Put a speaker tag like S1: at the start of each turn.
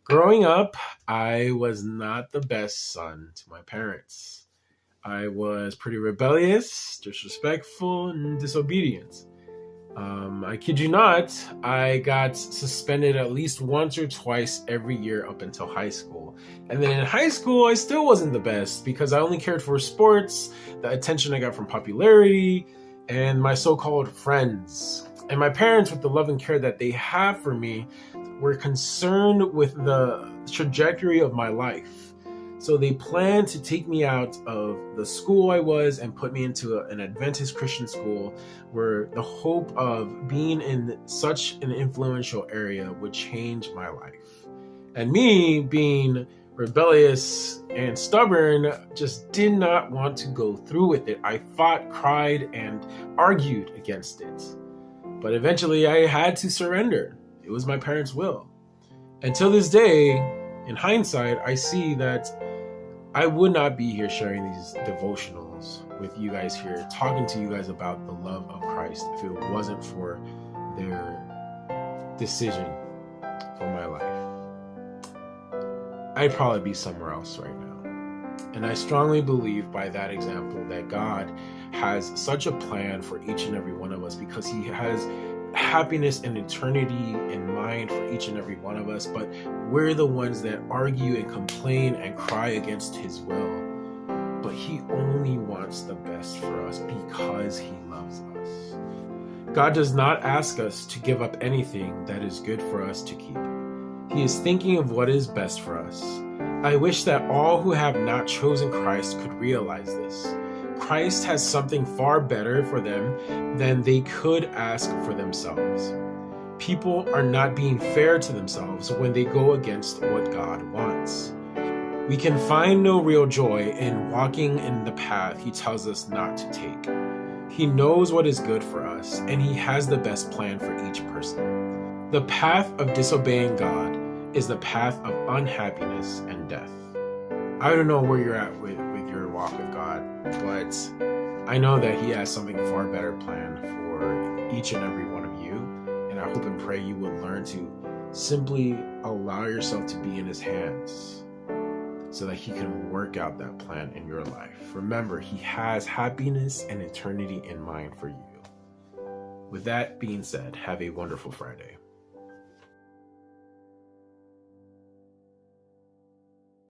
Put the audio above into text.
S1: Growing up, I was not the best son to my parents. I was pretty rebellious, disrespectful, and disobedient. I kid you not, I got suspended at least once or twice every year up until high school. And then in high school, I still wasn't the best because I only cared for sports, the attention I got from popularity, and my so called friends. And my parents, with the love and care that they have for me, were concerned with the trajectory of my life. So they planned to take me out of the school I was and put me into an Adventist Christian school where the hope of being in such an influential area would change my life. And me, being rebellious and stubborn, just did not want to go through with it. I fought, cried, and argued against it. But eventually I had to surrender. It was my parents' will. Until this day, in hindsight, I see that I would not be here sharing these devotionals with you guys here, talking to you guys about the love of Christ if it wasn't for their decision for my life. I'd probably be somewhere else right now. And I strongly believe by that example that God has such a plan for each and every one of us because He has happiness and eternity in mind for each and every one of us, but we're the ones that argue and complain and cry against His will. But He only wants the best for us because He loves us. God does not ask us to give up anything that is good for us to keep. He is thinking of what is best for us. I wish that all who have not chosen Christ could realize this. Christ has something far better for them than they could ask for themselves. People are not being fair to themselves when they go against what God wants. We can find no real joy in walking in the path He tells us not to take. He knows what is good for us, and He has the best plan for each person. The path of disobeying God is the path of unhappiness and death. I don't know where you're at with your walk with God, but I know that He has something far better planned for each and every one of you, and I hope and pray you will learn to simply allow yourself to be in His hands so that He can work out that plan in your life. Remember, He has happiness and eternity in mind for you. With that being said, have a wonderful Friday.